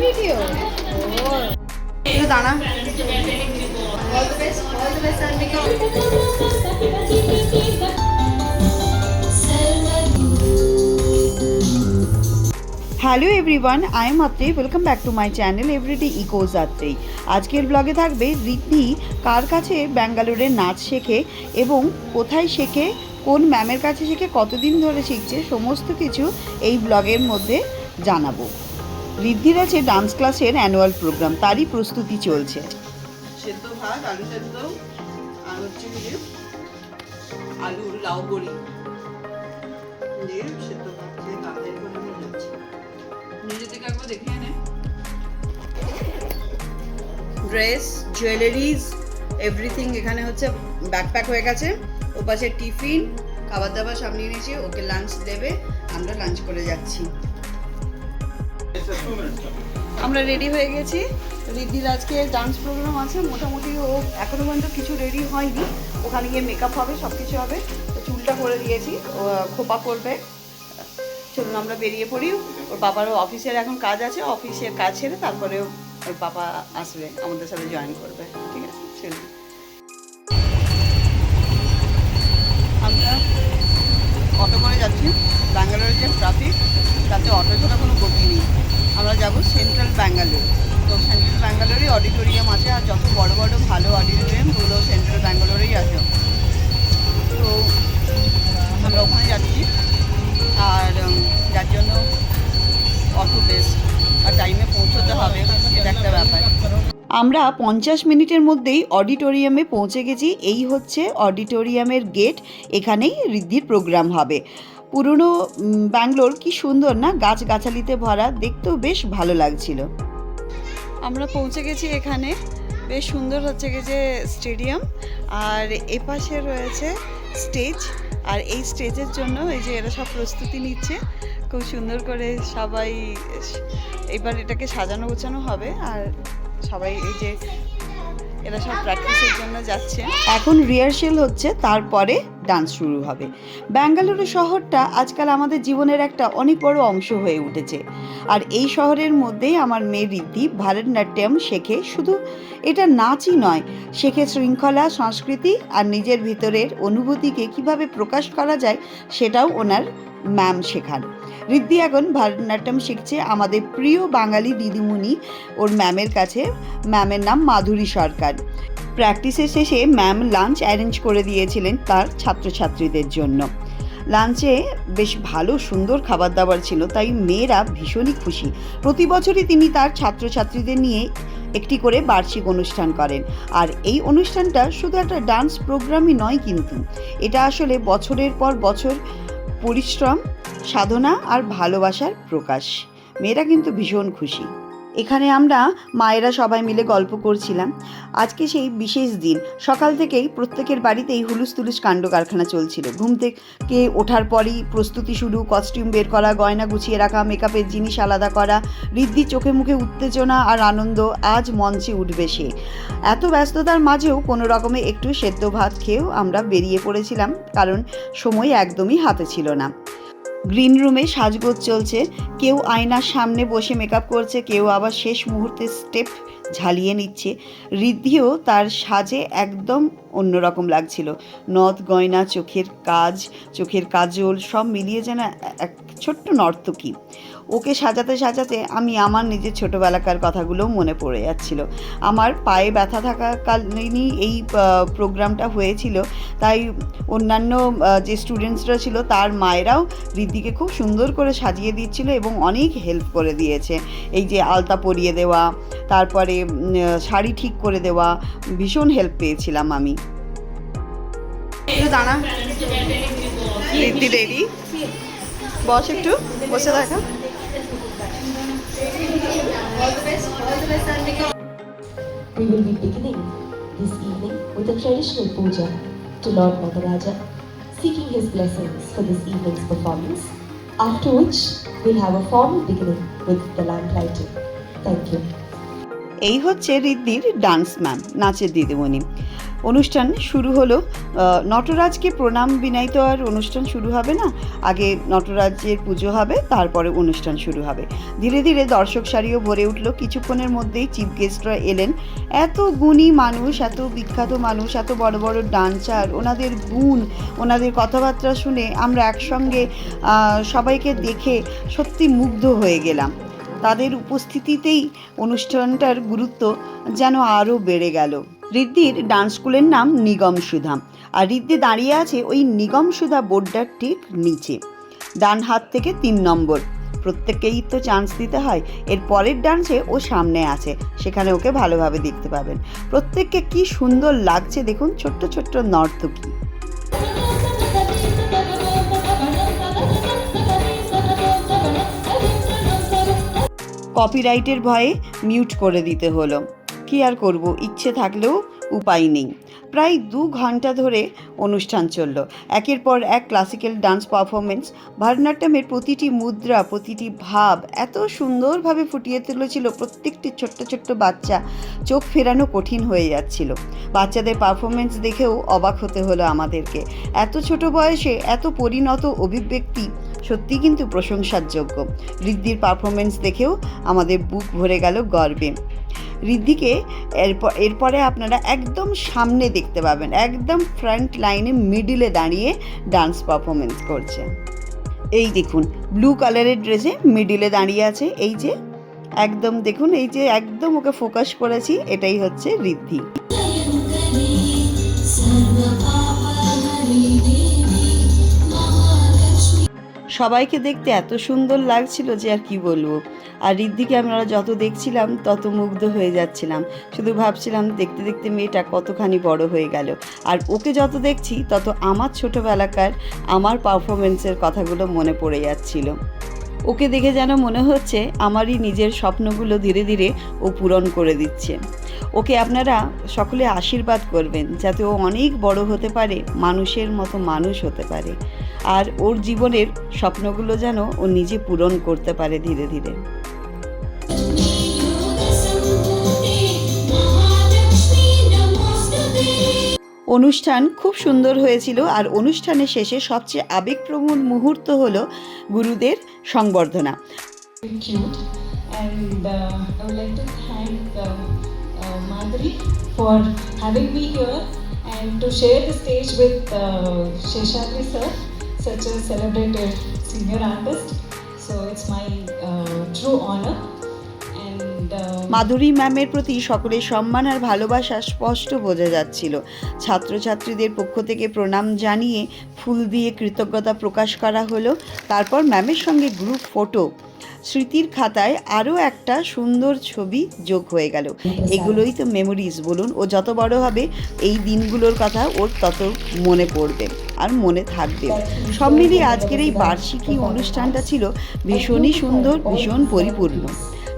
Video একটু দাঁড়া। Hello everyone, I am Atre. Welcome back to my channel everyday echoes Atre. আজকের ব্লগে থাকবে ঋদ্ধি কার কাছে ব্যাঙ্গালোরের নাচ শেখে এবং কোথায় শেখে, কোন ম্যামের কাছে শেখে, কতদিন ধরে শিখছে, সমস্ত কিছু এই ব্লগের মধ্যে জানাবো। ঋদ্ধির আছে ডান্স ক্লাসের অ্যানুয়াল প্রোগ্রাম, তারই প্রস্তুতি চলছে। সেদ্ধ ভাত, আলু সেদ্ধ আর হচ্ছে আলুর লাউ বড়ি দিয়ে সেদ্ধ ভাত দিয়ে কাঁদের করে নিয়ে যাচ্ছি। নিজে থেকে একবার দেখে নে। ড্রেস, জুয়েলারিজ, এভরিথিং এখানে হচ্ছে ব্যাকপ্যাক হয়ে গেছে। ও পাশে টিফিন, খাবার দাবার সামনে নিয়েছি, ওকে লাঞ্চ দেবে, আমরা লাঞ্চ করে যাচ্ছি। আমরা রেডি হয়ে গেছি। ঋদ্ধির আজকে ডান্স প্রোগ্রাম আছে, মোটামুটি ও এখনো পর্যন্ত কিছু রেডি হয়নি, ওখানে গিয়ে মেকআপ হবে, সব কিছু হবে। তো চুলটা করে দিয়েছি, ও খোপা করবে। চলুন আমরা বেরিয়ে পড়ি। ওর বাবারও অফিসের এখন কাজ আছে, অফিসের কাজ ছেড়ে তারপরে ওর বাবা আসবে, আমাদের সাথে জয়েন করবে। ঠিক আছে, চলুন। আমরা অটো করে যাচ্ছি। ব্যাঙ্গালোরের যে ট্রাফিক, তাতে অটো ছাড়া কোনো গতি নেই। আমরা যাব সেন্ট্রাল ব্যাঙ্গালোর। তো সেন্ট্রাল ব্যাঙ্গালোরে অডিটোরিয়াম আছে, আর যত বড় বড় ভালো অডিটোরিয়ামগুলো সেন্ট্রাল ব্যাঙ্গালোরেই আছে। তো আমরা ওখানে যাচ্ছি, আর যার জন্য অটো বেস্ট, আর টাইমে পৌঁছতে হবে, এটা একটা ব্যাপার। আমরা 50 মিনিটের মধ্যেই অডিটোরিয়ামে পৌঁছে গেছি। এই হচ্ছে অডিটোরিয়ামের গেট, এখানেই ঋদ্ধির প্রোগ্রাম হবে। পুরনো ব্যাঙ্গালোর কি সুন্দর না, গাছগাছালিতে ভরা, দেখতেও বেশ ভালো লাগছিল। আমরা পৌঁছে গেছি এখানে, বেশ সুন্দর হচ্ছে যে স্টেডিয়াম, আর এপাশে রয়েছে স্টেজ। আর এই স্টেজের জন্য এই যে এরা সব প্রস্তুতি নিচ্ছে খুব সুন্দর করে। সবাই এবার এটাকে সাজানো গোছানো হবে, আর সবাই এই যে এরা সব প্র্যাকটিসের জন্য যাচ্ছে। এখন রিহার্সেল হচ্ছে, তারপরে ডান্স শুরু হবে। ব্যাঙ্গালুরু শহরটা আজকাল আমাদের জীবনের একটা অনেক বড় অংশ হয়ে উঠেছে। আর এই শহরের মধ্যেই আমার মেয়ে ঋদ্ধি ভারতনাট্যম শেখে। শুধু এটা নাচই নয়, শেখে শৃঙ্খলা, সংস্কৃতি, আর নিজের ভিতরের অনুভূতিকে কিভাবে প্রকাশ করা যায় সেটাও ওনার ম্যাম শেখান। ঋদ্ধি এখন ভারতনাট্যম শিখছে আমাদের প্রিয় বাঙালি দিদিমণি ওর ম্যামের কাছে। ম্যামের নাম মাধুরী সরকার। প্র্যাকটিসের শেষে ম্যাম লাঞ্চ অ্যারেঞ্জ করে দিয়েছিলেন তার ছাত্রছাত্রীদের জন্য। লাঞ্চে বেশ ভালো সুন্দর খাবার দাবার ছিল, তাই মেয়েরা ভীষণই খুশি। প্রতি বছরই তিনি তার ছাত্রছাত্রীদের নিয়ে একটি করে বার্ষিক অনুষ্ঠান করেন। আর এই অনুষ্ঠানটা শুধু একটা ডান্স প্রোগ্রামই নয়, কিন্তু এটা আসলে বছরের পর বছর পরিশ্রম, সাধনা আর ভালোবাসার প্রকাশ। মেয়েরা কিন্তু ভীষণ খুশি। এখানে আমরা মায়েরা সবাই মিলে গল্প করছিলাম। আজকে সেই বিশেষ দিন, সকাল থেকেই প্রত্যেকের বাড়িতেই হুলুস তুলুস কাণ্ড কারখানা চলছিল। ঘুম থেকে ওঠার পরই প্রস্তুতি শুরু, কস্টিউম বের করা, গয়না গুছিয়ে রাখা, মেকআপের জিনিস আলাদা করা। ঋদ্ধি চোখে মুখে উত্তেজনা আর আনন্দ, আজ মঞ্চে উঠবে সে। এত ব্যস্ততার মাঝেও কোনো রকমে একটু সেদ্ধ ভাত খেয়েও আমরা বেরিয়ে পড়েছিলাম, কারণ সময় একদমই হাতে ছিল না। গ্রিন রুমে সাজগোজ চলছে, কেউ আয়নার সামনে বসে মেকআপ করছে, কেউ আবার শেষ মুহূর্তে স্টেপ ঝালিয়ে নিচ্ছে। ঋদ্ধিও তার সাজে একদম অন্যরকম লাগছিল। নথ, গয়না, চোখের কাজল সব মিলিয়ে যেন এক ছোট্ট নর্তকী। ওকে সাজাতে সাজাতে আমি আমার নিজের ছোটোবেলাকার কথাগুলোও মনে পড়ে যাচ্ছিল। আমার পায়ে ব্যথা থাকাকালীনই এই প্রোগ্রামটা হয়েছিল, তাই অন্যান্য যে স্টুডেন্টসরা ছিল তার মায়েরাও ঋদ্ধিকে খুব সুন্দর করে সাজিয়ে দিচ্ছিল এবং অনেক হেল্প করে দিয়েছে। এই যে আলতা পরিয়ে দেওয়া, তারপরে শাড়ি ঠিক করে দেওয়া, ভীষণ হেল্প পেয়েছিলাম আমি। দাঁড়া, ঋদ্ধি রেডি, বস, একটু বসে দেখা। We will be beginning this evening with a traditional puja to Lord Nagaraja, seeking his blessings for this evening's performance, after which we'll have a formal beginning with the lamp lighting. Thank you. এই হচ্ছে ঋদ্ধির dance ma'am, নাচের দিদিমণি। অনুষ্ঠান শুরু হলো। নটরাজকে প্রণাম বিনাই তো আর অনুষ্ঠান শুরু হবে না, আগে নটরাজের পুজো হবে, তারপরে অনুষ্ঠান শুরু হবে। ধীরে ধীরে দর্শক সারিও ভরে উঠল। কিছুক্ষণের মধ্যেই চিফ গেস্টরা এলেন। এত গুণী মানুষ, এত বিখ্যাত মানুষ, এত বড় বড় ডান্সার, ওনাদের গুণ, ওনাদের কথাবার্তা শুনে আমরা একসঙ্গে সবাইকে দেখে সত্যি মুগ্ধ হয়ে গেলাম। তাদের উপস্থিতিতেই অনুষ্ঠানটার গুরুত্ব যেন আরও বেড়ে গেল। ঋদ্ধির ডান্স স্কুলের নাম নিগম সুধা, আর ঋদ্ধি দাঁড়িয়ে আছে ওই নিগম সুধা বোর্ডটার ঠিক নিচে, ডান হাত থেকে 3 নম্বর। প্রত্যেককেই তো চান্স দিতে হয়। এর পরের ডান্সে ও সামনে আছে, সেখানে ওকে ভালোভাবে দেখতে পাবেন। প্রত্যেককে কি সুন্দর লাগছে দেখুন, ছোট্ট ছোট্ট নর্তকী। কপিরাইটের ভয়ে মিউট করে দিতে হলো, কি আর করব, ইচ্ছে থাকলেও উপায় নেই। প্রায় 2 ঘন্টা ধরে অনুষ্ঠান চলল। একের পর এক ক্লাসিক্যাল ডান্স পারফরমেন্স, ভারতনাট্যমের প্রতিটি মুদ্রা, প্রতিটি ভাব এত সুন্দরভাবে ফুটিয়ে তুলেছিল প্রত্যেকটি ছোট্ট ছোট্ট বাচ্চা, চোখ ফেরানো কঠিন হয়ে যাচ্ছিল। বাচ্চাদের পারফরমেন্স দেখেও অবাক হতে হলো আমাদেরকে। এত ছোট বয়সে এত পরিণত অভিব্যক্তি সত্যি কিন্তু প্রশংসার যোগ্য। ঋদ্ধির পারফরমেন্স দেখেও আমাদের বুক ভরে গেল গর্বে। ঋদ্ধিকে এরপরে আপনারা একদম সামনে দেখতে পাবেন, একদম ফ্রন্ট লাইনে মিডিলে দাঁড়িয়ে ডান্স পারফরমেন্স করছে। এই দেখুন, ব্লু কালারের ড্রেসে মিডিলে দাঁড়িয়ে আছে, এই যে একদম দেখুন, এই যে একদম ওকে ফোকাস করেছি, এটাই হচ্ছে ঋদ্ধি। সবাইকে দেখতে এত সুন্দর লাগছিল যে আর কি বলবো। আর ঋদ্ধিকে আমরা যত দেখছিলাম তত মুগ্ধ হয়ে যাচ্ছিলাম, শুধু ভাবছিলাম দেখতে দেখতে মেয়েটা কতখানি বড় হয়ে গেল। আর ওকে যত দেখছি তত আমার ছোটোবেলাকার আমার পারফরমেন্সের কথাগুলো মনে পড়ে যাচ্ছিল। ওকে দেখে যেন মনে হচ্ছে আমারই নিজের স্বপ্নগুলো ধীরে ধীরে ও পূরণ করে দিচ্ছে। ওকে আপনারা সকলে আশীর্বাদ করবেন যাতে ও অনেক বড় হতে পারে, মানুষের মতো মানুষ হতে পারে, আর ওর জীবনের স্বপ্নগুলো যেন ও নিজে পূরণ করতে পারে ধীরে ধীরে। অনুষ্ঠান খুব সুন্দর হয়েছিল, আর অনুষ্ঠানের শেষে সবচেয়ে আবেগপ্রবণ মুহূর্ত হলো গুরুদের সংবর্ধনা। Cute, and I would like to thank Madhuri for having me here and to share the stage with Sheshadri sir, such a celebrated senior artist. So it's my true honor. মাধুরী ম্যামের প্রতি সকলের সম্মান আর ভালোবাসা স্পষ্ট বোঝা যাচ্ছিল। ছাত্রছাত্রীদের পক্ষ থেকে প্রণাম জানিয়ে ফুল দিয়ে কৃতজ্ঞতা প্রকাশ করা হলো। তারপর ম্যামের সঙ্গে গ্রুপ ফটো, স্মৃতির খাতায় আরও একটা সুন্দর ছবি যোগ হয়ে গেল। এগুলোই তো মেমোরিজ বলুন। ও যত বড় হবে এই দিনগুলোর কথা ওর তত মনে পড়বে আর মনে থাকবে। সব মিলিয়ে আজকের এই বার্ষিকী অনুষ্ঠানটা ছিল ভীষণই সুন্দর, ভীষণ পরিপূর্ণ।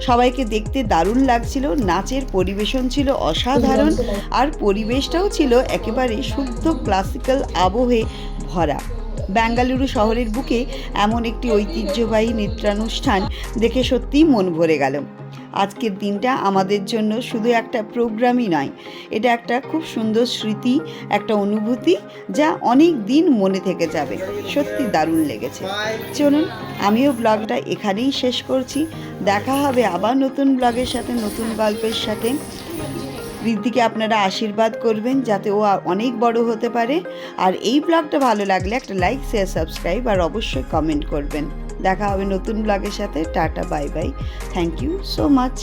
সবাইকে দেখতে দারুণ লাগছিল, নাচের পরিবেশন ছিল অসাধারণ, আর পরিবেশটাও ছিল একেবারে শুদ্ধ ক্লাসিক্যাল আবহে ভরা। বেঙ্গালুরু শহরের বুকে এমন একটি ঐতিহ্যবাহী নৃত্যানুষ্ঠান দেখে সত্যিই মন ভরে গেল। আজকের দিনটা আমাদের জন্য শুধু একটা প্রোগ্রামই নয়, এটা একটা খুব সুন্দর স্মৃতি, একটা অনুভূতি যা অনেক দিন মনে থেকে যাবে। সত্যি দারুণ লেগেছে। চলুন আমিও ব্লগটা এখানেই শেষ করছি। দেখা হবে আবার নতুন ব্লগের সাথে, নতুন গল্পের সাথে। ঋদ্ধিকে আপনারা আশীর্বাদ করবেন যাতে ও অনেক বড় হতে পারে। আর এই ব্লগটা ভালো লাগলে একটা লাইক, শেয়ার, সাবস্ক্রাইব আর অবশ্যই কমেন্ট করবেন। দেখা হবে নতুন ব্লগের সাথে। Tata, bye bye, thank you so much.